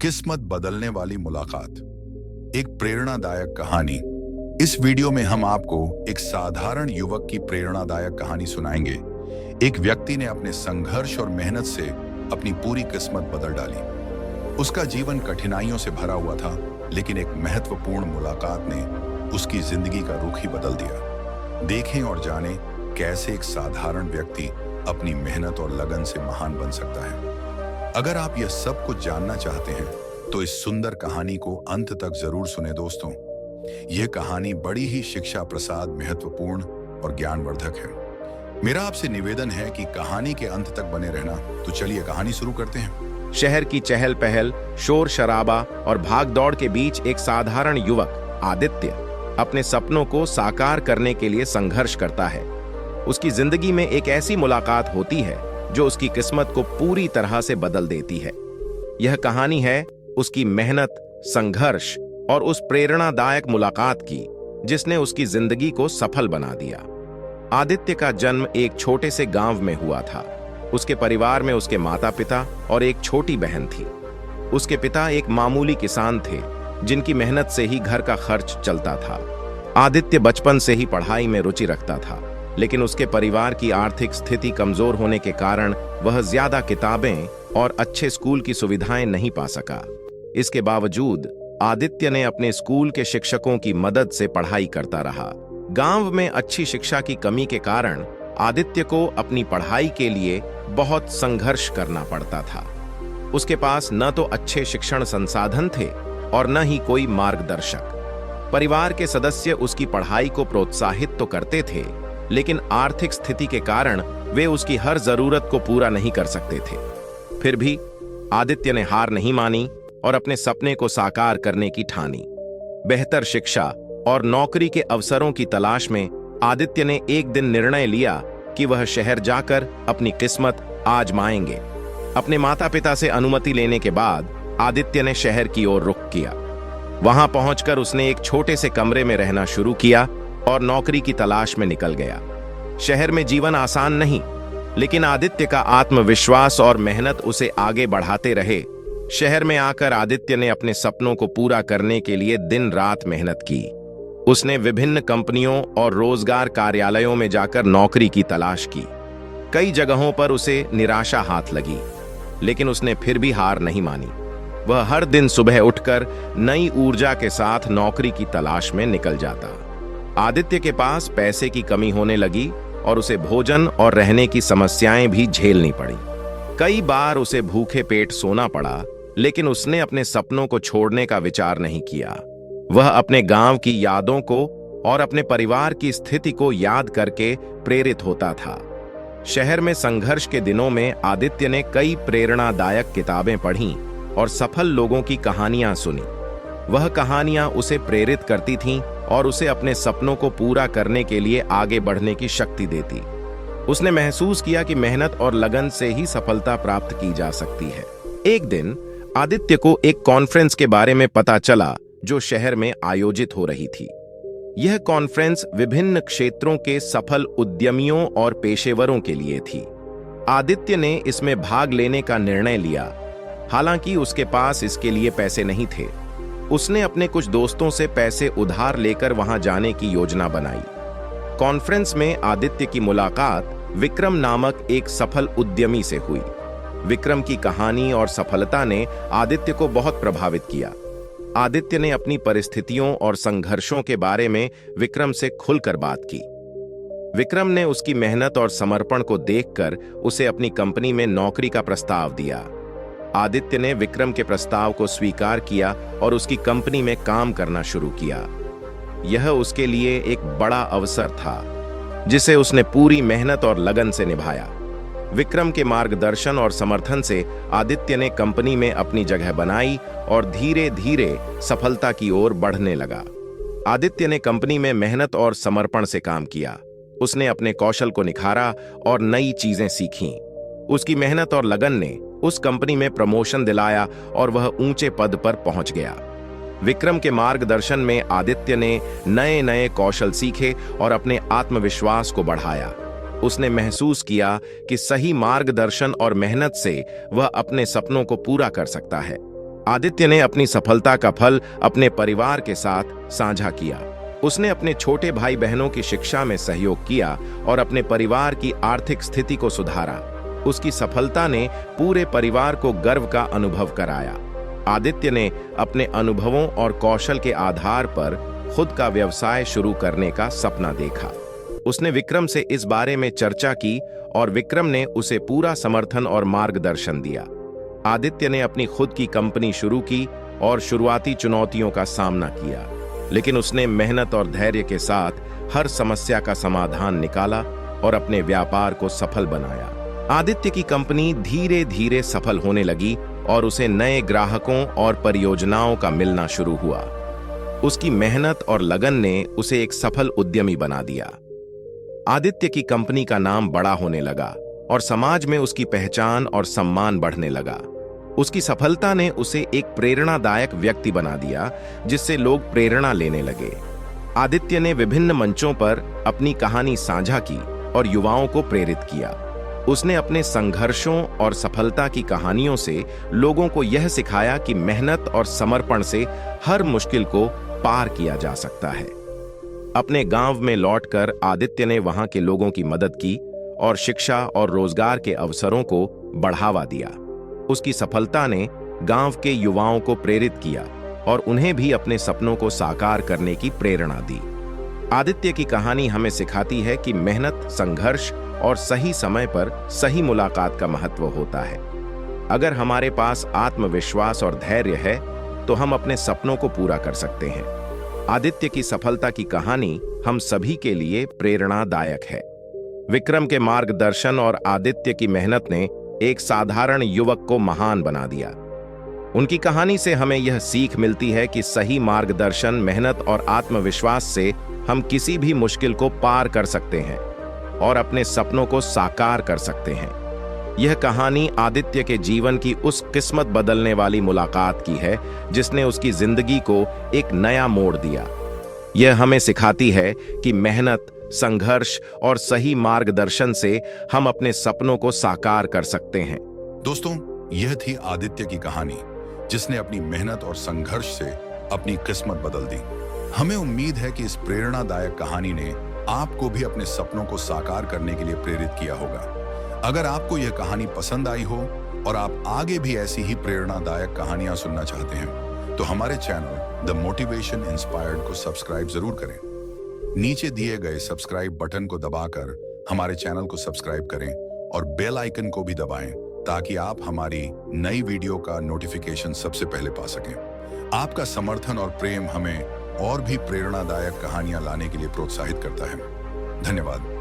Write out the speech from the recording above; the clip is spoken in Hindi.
किस्मत बदलने वाली मुलाकात, एक प्रेरणादायक कहानी। इस वीडियो में हम आपको एक साधारण युवक की प्रेरणादायक कहानी सुनाएंगे। एक व्यक्ति ने अपने संघर्ष और मेहनत से अपनी पूरी किस्मत बदल डाली। उसका जीवन कठिनाइयों से भरा हुआ था, लेकिन एक महत्वपूर्ण मुलाकात ने उसकी जिंदगी का रुख ही बदल दिया। देखें और जानें कैसे एक साधारण व्यक्ति अपनी मेहनत और लगन से महान बन सकता है। अगर आप यह सब कुछ जानना चाहते हैं तो इस सुंदर कहानी को अंत तक जरूर सुने दोस्तों। यह कहानी बड़ी ही शिक्षा प्रसाद, महत्वपूर्ण और ज्ञानवर्धक है। मेरा आपसे निवेदन है कि कहानी के अंत तक बने रहना। तो चलिए कहानी शुरू करते हैं। शहर की चहल पहल, शोर शराबा और भाग दौड़ के बीच एक साधारण युवक आदित्य अपने सपनों को साकार करने के लिए संघर्ष करता है। उसकी जिंदगी में एक ऐसी मुलाकात होती है जो उसकी किस्मत को पूरी तरह से बदल देती है। यह कहानी है उसकी मेहनत, संघर्ष और उस प्रेरणादायक मुलाकात की जिसने उसकी जिंदगी को सफल बना दिया। आदित्य का जन्म एक छोटे से गांव में हुआ था। उसके परिवार में उसके माता पिता और एक छोटी बहन थी। उसके पिता एक मामूली किसान थे जिनकी मेहनत से ही घर का खर्च चलता था। आदित्य बचपन से ही पढ़ाई में रुचि रखता था, लेकिन उसके परिवार की आर्थिक स्थिति कमजोर होने के कारण वह ज्यादा किताबें और अच्छे स्कूल की सुविधाएं नहीं पा सका। इसके बावजूद आदित्य ने अपने स्कूल के शिक्षकों की मदद से पढ़ाई करता रहा। गांव में अच्छी शिक्षा की कमी के कारण आदित्य को अपनी पढ़ाई के लिए बहुत संघर्ष करना पड़ता था। उसके पास न तो अच्छे शिक्षण संसाधन थे और न ही कोई मार्गदर्शक। परिवार के सदस्य उसकी पढ़ाई को प्रोत्साहित तो करते थे, लेकिन आर्थिक स्थिति के कारण वे उसकी हर जरूरत को पूरा नहीं कर सकते थे। फिर भी आदित्य ने हार नहीं मानी और अपने सपने को साकार करने की ठानी। बेहतर शिक्षा और नौकरी के अवसरों की तलाश में आदित्य ने एक दिन निर्णय लिया कि वह शहर जाकर अपनी किस्मत आजमाएंगे। अपने माता पिता से अनुमति लेने के बाद आदित्य ने शहर की ओर रुख किया। वहां पहुंचकर उसने एक छोटे से कमरे में रहना शुरू किया और नौकरी की तलाश में निकल गया। शहर में जीवन आसान नहीं, लेकिन आदित्य का आत्मविश्वास और मेहनत उसे आगे बढ़ाते रहे। शहर में आकर आदित्य ने अपने सपनों को पूरा करने के लिए दिन रात मेहनत की। उसने विभिन्न कंपनियों और रोजगार कार्यालयों में जाकर नौकरी की तलाश की। कई जगहों पर उसे निराशा हाथ लगी, लेकिन उसने फिर भी हार नहीं मानी। वह हर दिन सुबह उठकर नई ऊर्जा के साथ नौकरी की तलाश में निकल जाता। आदित्य के पास पैसे की कमी होने लगी और उसे भोजन और रहने की समस्याएं भी झेलनी पड़ी। कई बार उसे भूखे पेट सोना पड़ा, लेकिन उसने अपने सपनों को छोड़ने का विचार नहीं किया। वह अपने गांव की यादों को और अपने परिवार की स्थिति को याद करके प्रेरित होता था। शहर में संघर्ष के दिनों में आदित्य ने कई प्रेरणादायक किताबें पढ़ीं और सफल लोगों की कहानियां सुनी। वह कहानियां उसे प्रेरित करती थीं और उसे अपने सपनों को पूरा करने के लिए आगे बढ़ने की शक्ति देती। उसने महसूस किया कि मेहनत और लगन से ही सफलता प्राप्त की जा सकती है। एक दिन आदित्य को एक कॉन्फ्रेंस के बारे में पता चला जो शहर में आयोजित हो रही थी। यह कॉन्फ्रेंस विभिन्न क्षेत्रों के सफल उद्यमियों और पेशेवरों के लिए थी। आदित्य ने इसमें भाग लेने का निर्णय लिया, हालांकि उसके पास इसके लिए पैसे नहीं थे। उसने अपने कुछ दोस्तों से पैसे उधार लेकर वहां जाने की योजना बनाई। कॉन्फ्रेंस में आदित्य की मुलाकात विक्रम नामक एक सफल उद्यमी से हुई। विक्रम की कहानी और सफलता ने आदित्य को बहुत प्रभावित किया। आदित्य ने अपनी परिस्थितियों और संघर्षों के बारे में विक्रम से खुलकर बात की। विक्रम ने उसकी मेहनत और समर्पण को देखकर उसे अपनी कंपनी में नौकरी का प्रस्ताव दिया। आदित्य ने विक्रम के प्रस्ताव को स्वीकार किया और उसकी कंपनी में काम करना शुरू किया। यह उसके लिए एक बड़ा अवसर था, जिसे उसने पूरी मेहनत और लगन से निभाया। विक्रम के मार्गदर्शन और समर्थन से आदित्य ने कंपनी में अपनी जगह बनाई और धीरे धीरे सफलता की ओर बढ़ने लगा। आदित्य ने कंपनी में मेहनत और समर्पण से काम किया। उसने अपने कौशल को निखारा और नई चीजें सीखीं। उसकी मेहनत और लगन ने उस कंपनी में प्रमोशन दिलाया और वह ऊंचे पद पर पहुंच गया। विक्रम के मार्गदर्शन में आदित्य ने नए नए कौशल सीखे और अपने आत्मविश्वास को बढ़ाया। उसने महसूस किया कि सही मार्गदर्शन और मेहनत से वह अपने सपनों को पूरा कर सकता है। आदित्य ने अपनी सफलता का फल अपने परिवार के साथ साझा किया। उसने अपने छोटे भाई बहनों की शिक्षा में सहयोग किया और अपने परिवार की आर्थिक स्थिति को सुधारा। उसकी सफलता ने पूरे परिवार को गर्व का अनुभव कराया। आदित्य ने अपने अनुभवों और कौशल के आधार पर खुद का व्यवसाय शुरू करने का सपना देखा। उसने विक्रम से इस बारे में चर्चा की और विक्रम ने उसे पूरा समर्थन और मार्गदर्शन दिया। आदित्य ने अपनी खुद की कंपनी शुरू की और शुरुआती चुनौतियों का सामना किया, लेकिन उसने मेहनत और धैर्य के साथ हर समस्या का समाधान निकाला और अपने व्यापार को सफल बनाया। आदित्य की कंपनी धीरे धीरे सफल होने लगी और उसे नए ग्राहकों और परियोजनाओं का मिलना शुरू हुआ। उसकी मेहनत और लगन ने उसे एक सफल उद्यमी बना दिया। आदित्य की कंपनी का नाम बड़ा होने लगा और समाज में उसकी पहचान और सम्मान बढ़ने लगा। उसकी सफलता ने उसे एक प्रेरणादायक व्यक्ति बना दिया, जिससे लोग प्रेरणा लेने लगे। आदित्य ने विभिन्न मंचों पर अपनी कहानी साझा की और युवाओं को प्रेरित किया। उसने अपने संघर्षों और सफलता की कहानियों से लोगों को यह सिखाया कि मेहनत और समर्पण से हर मुश्किल को पार किया जा सकता है। अपने गांव में लौटकर आदित्य ने वहां के लोगों की मदद की और शिक्षा और रोजगार के अवसरों को बढ़ावा दिया। उसकी सफलता ने गांव के युवाओं को प्रेरित किया और उन्हें भी अपने सपनों को साकार करने की प्रेरणा दी। आदित्य की कहानी हमें सिखाती है कि मेहनत, संघर्ष और सही समय पर सही मुलाकात का महत्व होता है। अगर हमारे पास आत्मविश्वास और धैर्य है तो हम अपने सपनों को पूरा कर सकते हैं। आदित्य की सफलता की कहानी हम सभी के लिए प्रेरणादायक है। विक्रम के मार्गदर्शन और आदित्य की मेहनत ने एक साधारण युवक को महान बना दिया। उनकी कहानी से हमें यह सीख मिलती है कि सही मार्गदर्शन, मेहनत और आत्मविश्वास से हम किसी भी मुश्किल को पार कर सकते हैं और अपने सपनों को साकार कर सकते हैं। यह कहानी आदित्य के जीवन की उस किस्मत बदलने वाली मुलाकात की है जिसने उसकी जिंदगी को एक नया मोड़ दिया। यह हमें सिखाती है कि मेहनत, संघर्ष और सही मार्गदर्शन से हम अपने सपनों को साकार कर सकते हैं। दोस्तों, यह थी आदित्य की कहानी, जिसने अपनी मेहनत और संघर्ष से अपनी किस्मत बदल दी। हमें उम्मीद है कि इस प्रेरणादायक कहानी ने आपको भी अपने सपनों को साकार करने के लिए प्रेरित किया होगा। अगर आपको यह कहानी पसंद आई हो और आप आगे भी ऐसी ही प्रेरणादायक कहानियां सुनना चाहते हैं, तो हमारे चैनल द मोटिवेशन इंस्पायर्ड को सब्सक्राइब जरूर करें। नीचे दिए गए सब्सक्राइब बटन को दबाकर हमारे चैनल को सब्सक्राइब करें और बेल आइकन को भी दबाएं, ताकि आप हमारी नई वीडियो का नोटिफिकेशन सबसे पहले पा सकें। आपका समर्थन और प्रेम हमें और भी प्रेरणादायक कहानियां लाने के लिए प्रोत्साहित करता है। धन्यवाद।